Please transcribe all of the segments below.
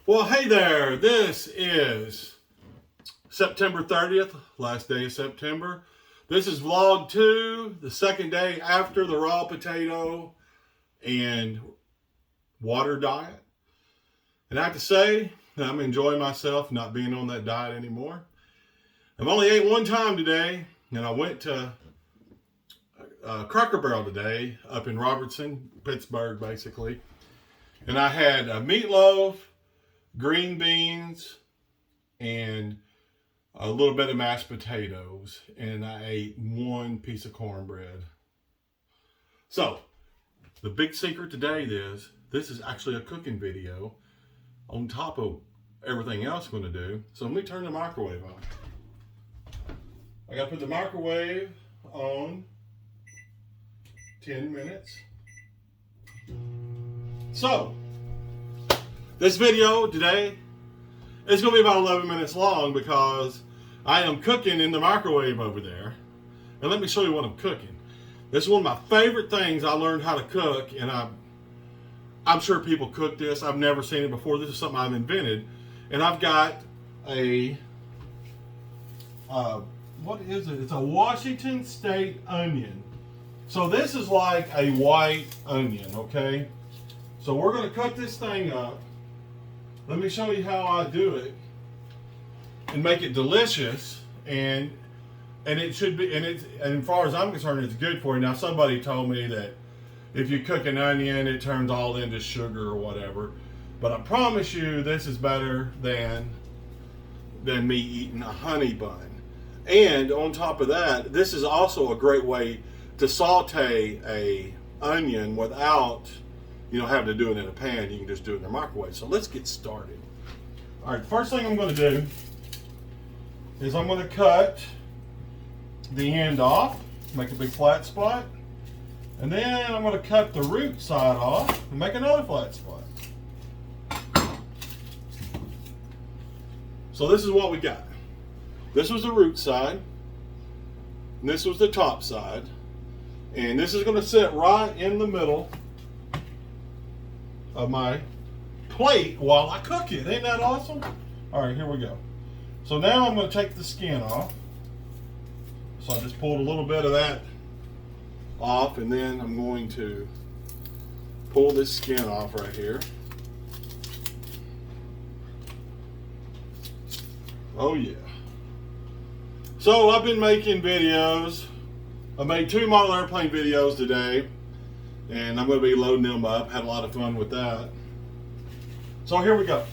Well, hey there, this is September 30th, last day of September. This is vlog 2, the second day after the raw potato and water diet. And I have to say, I'm enjoying myself not being on that diet anymore. I've only ate one time today, and I went to Cracker Barrel today up in Robertson, Pittsburgh, basically. And I had a meatloaf, green beans, and a little bit of mashed potatoes, and I ate one piece of cornbread. So, the big secret today is, this is actually a cooking video on top of everything else I'm going to do. So let me turn the microwave on. I got to put the microwave on 10 minutes. So, this video today is going to be about 11 minutes long because I am cooking in the microwave over there. And let me show you what I'm cooking. This is one of my favorite things I learned how to cook, and I'm sure people cook this. I've never seen it before. This is something I've invented. And I've got a, what is it? It's a Washington State onion. So this is like a white onion, okay? So we're going to cut this thing up. Let me show you how I do it and make it delicious, and it should be, and as far as I'm concerned, it's good for you. Now, somebody told me that if you cook an onion, it turns all into sugar or whatever, but I promise you, this is better than me eating a honey bun. And on top of that, this is also a great way to saute a onion without having to do it in a pan. You can just do it in the microwave. So let's get started. All right, first thing I'm going to do is I'm going to cut the end off, make a big flat spot, and then I'm going to cut the root side off and make another flat spot. So this is what we got. This was the root side, and this was the top side, and this is going to sit right in the middle of my plate while I cook it. Ain't that awesome? All right, here we go. So now I'm going to take the skin off. So I just pulled a little bit of that off, and then I'm going to pull this skin off right here. Oh yeah. So I've been making videos. I made 2 model airplane videos today, and I'm going to be loading them up. Had a lot of fun with that. So here we go.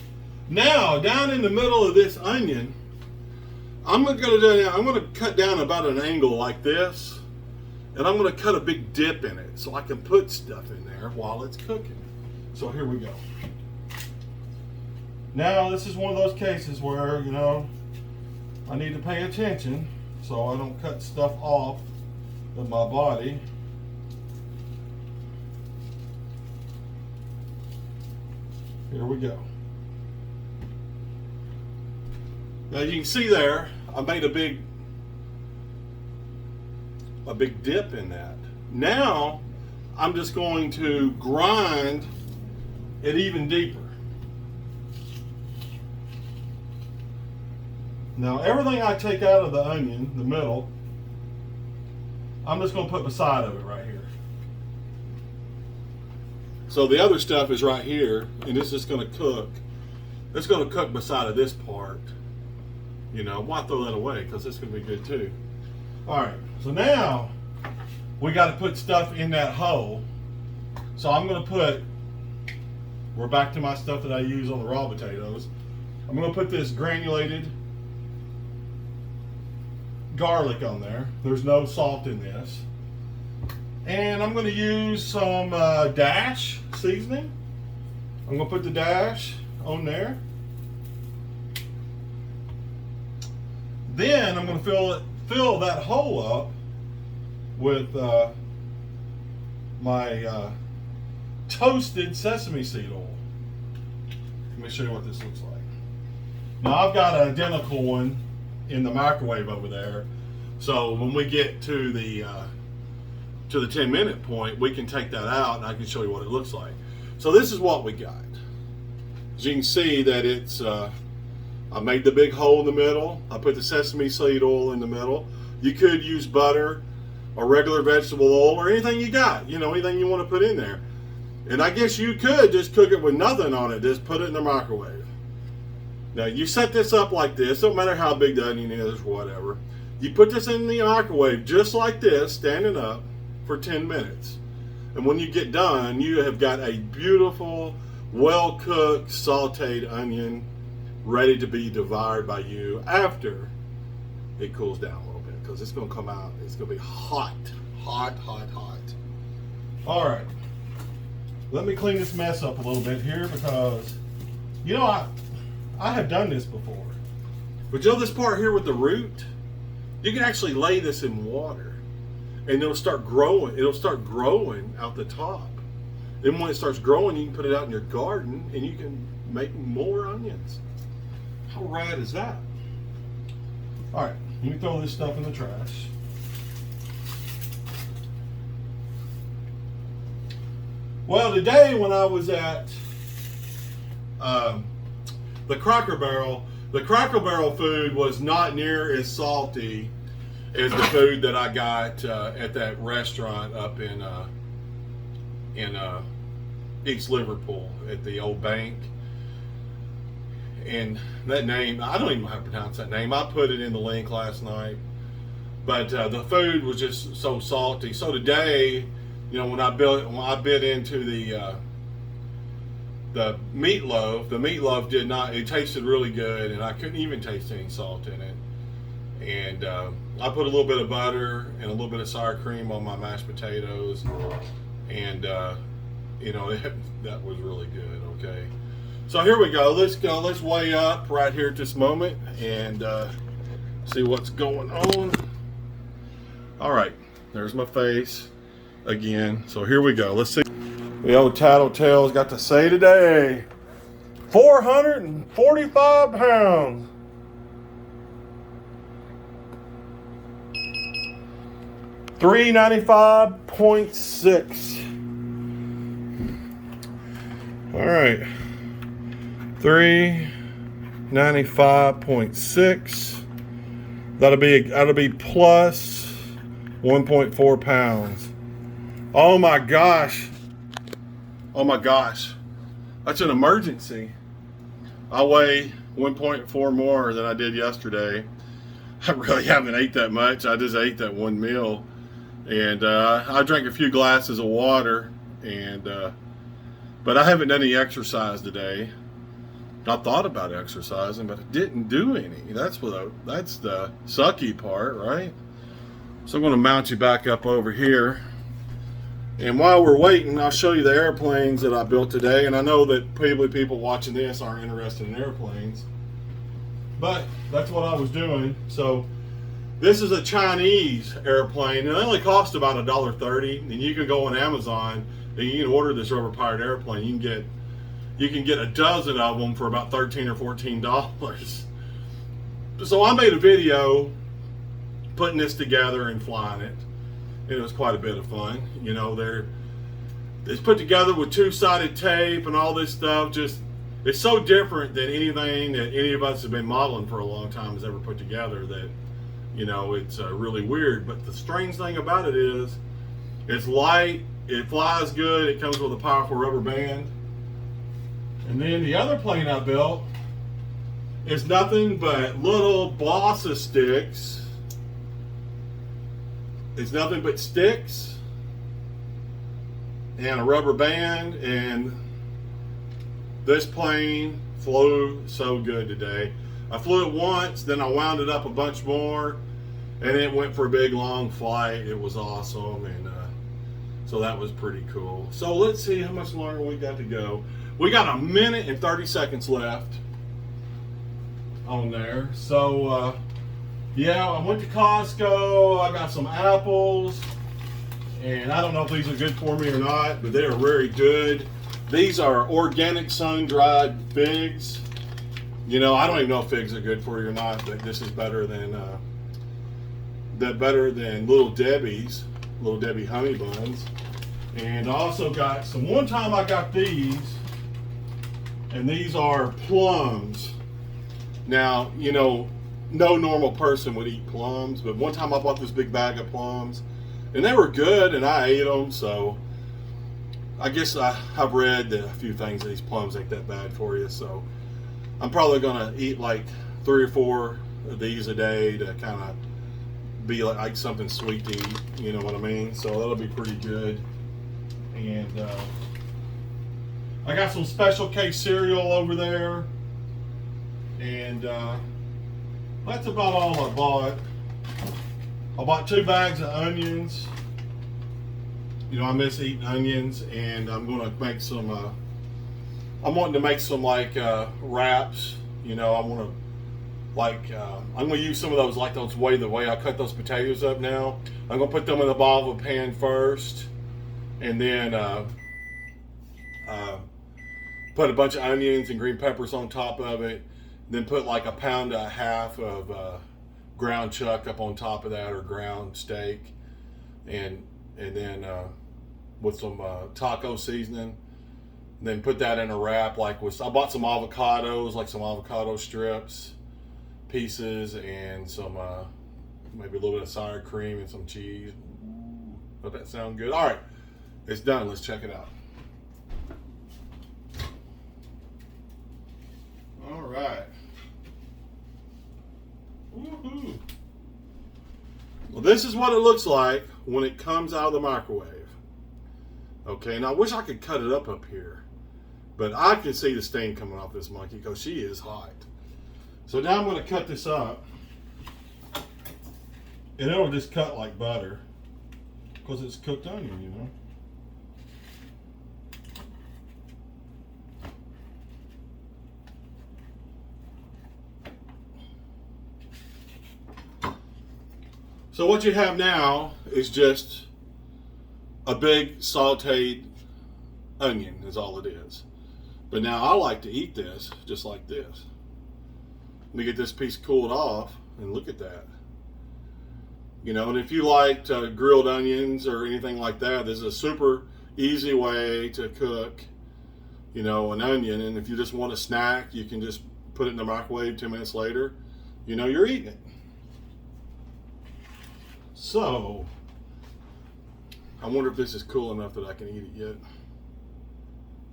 Now, down in the middle of this onion, I'm going to cut down about an angle like this, and I'm going to cut a big dip in it so I can put stuff in there while it's cooking. So here we go. Now, this is one of those cases where, I need to pay attention so I don't cut stuff off of my body. Here we go. Now you can see there, I made a big dip in that. Now I'm just going to grind it even deeper. Now everything I take out of the onion, the middle, I'm just going to put beside of it right here. So the other stuff is right here, and it's just going to cook. It's going to cook beside of this part. Why throw that away? Because it's going to be good too. All right, so now we got to put stuff in that hole. So I'm going to we're back to my stuff that I use on the raw potatoes. I'm going to put this granulated garlic on there. There's no salt in this. And I'm going to use some Dash seasoning. I'm going to put the Dash on there. Then I'm going to fill that hole up with my toasted sesame seed oil. Let me show you what this looks like. Now I've got an identical one in the microwave over there. So when we get to the 10-minute point, we can take that out and I can show you what it looks like. So this is what we got. As you can see that it's, I made the big hole in the middle. I put the sesame seed oil in the middle. You could use butter or regular vegetable oil or anything you got, you know, anything you want to put in there. And I guess you could just cook it with nothing on it, just put it in the microwave. Now you set this up like this, don't matter how big the onion is or whatever. You put this in the microwave just like this, standing up for 10 minutes. And when you get done, you have got a beautiful, well-cooked, sauteed onion ready to be devoured by you after it cools down a little bit, because it's going to come out, it's going to be hot, hot, hot, hot. All right, let me clean this mess up a little bit here, because, you know, I have done this before. But you know this part here with the root? You can actually lay this in water and it'll start growing. It'll start growing out the top. Then when it starts growing, you can put it out in your garden and you can make more onions. How rad is that? All right, let me throw this stuff in the trash. Well, today when I was at the Cracker Barrel food was not near as salty as the food that I got at that restaurant up in East Liverpool at the old bank. And that name, I don't even know how to pronounce that name. I put it in the link last night. But the food was just so salty. So today, you know, when I bit into the meatloaf did not, it tasted really good, and I couldn't even taste any salt in it. And I put a little bit of butter and a little bit of sour cream on my mashed potatoes, and you know, that was really good. Okay, so here we go. Let's weigh up right here at this moment and see what's going on. All right, there's my face again. So here we go. Let's see. The old tattletale's got to say today, 445 pounds. $395.6. All right, 395.6. That'll be plus 1.4 pounds. Oh my gosh. Oh my gosh, that's an emergency. I weigh 1.4 more than I did yesterday. I really haven't ate that much. I just ate that one meal. And I drank a few glasses of water. But I haven't done any exercise today. I thought about exercising, but I didn't do any. That's the sucky part, right? So I'm going to mount you back up over here. And while we're waiting, I'll show you the airplanes that I built today. And I know that probably people watching this aren't interested in airplanes, but that's what I was doing. So this is a Chinese airplane, and it only cost about $1.30. And you can go on Amazon and you can order this rubber-powered airplane. You can get a dozen of them for about $13 or $14. So I made a video putting this together and flying it. It was quite a bit of fun. You know, it's put together with two-sided tape and all this stuff. Just, it's so different than anything that any of us have been modeling for a long time has ever put together that, you know, it's really weird. But the strange thing about it is it's light, it flies good, it comes with a powerful rubber band. And then the other plane I built is nothing but little balsa sticks. It's nothing but sticks and a rubber band, and this plane flew so good today. I flew it once, then I wound it up a bunch more, and it went for a big long flight. It was awesome, and so that was pretty cool. So let's see how much longer we got to go. We got 1 minute and 30 seconds left on there. So yeah, I went to Costco. I got some apples, and I don't know if these are good for me or not, but they are very good. These are organic sun-dried figs. You know, I don't even know if figs are good for you or not, but this is better than Little Debbie honey buns. And I also got some. One time I got these, And these are plums. Now, you know, no normal person would eat plums, but one time I bought this big bag of plums, and they were good, and I ate them. So I guess I've read a few things that these plums ain't that bad for you. So I'm probably gonna eat like 3 or 4 of these a day to kind of be like something sweet to eat. You know what I mean? So that'll be pretty good. And I got some Special K cereal over there, and that's about all I bought. I bought 2 bags of onions. You know, I miss eating onions, and I'm gonna make some. I'm wanting to make some like wraps. You know, I want to I'm gonna use some of those like the way I cut those potatoes up now. I'm gonna put them in the bottom of a pan first, and then put a bunch of onions and green peppers on top of it. Then put like 1.5 pounds of ground chuck up on top of that, or ground steak, and then with some taco seasoning. And then put that in a wrap. I bought some avocados, like some avocado strips, pieces, and some maybe a little bit of sour cream and some cheese. Does that sound good? All right, it's done. Let's check it out. All right. Woohoo. Well, this is what it looks like when it comes out of the microwave. Okay, now I wish I could cut it up here, but I can see the steam coming off this monkey because she is hot. So now I'm going to cut this up, and it'll just cut like butter because it's cooked onion, you know. So what you have now is just a big sauteed onion is all it is. But now I like to eat this just like this. Let me get this piece cooled off, and look at that. You know, and if you liked grilled onions or anything like that, this is a super easy way to cook, you know, an onion. And if you just want a snack, you can just put it in the microwave 2 minutes later. You know, you're eating it. So, I wonder if this is cool enough that I can eat it yet.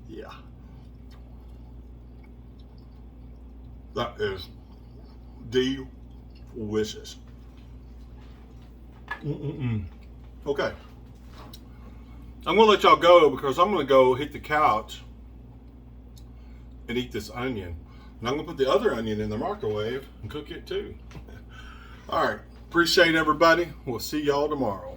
Yeah. That is delicious. Okay. I'm going to let y'all go because I'm going to go hit the couch and eat this onion. And I'm going to put the other onion in the microwave and cook it too. All right. Appreciate everybody. We'll see y'all tomorrow.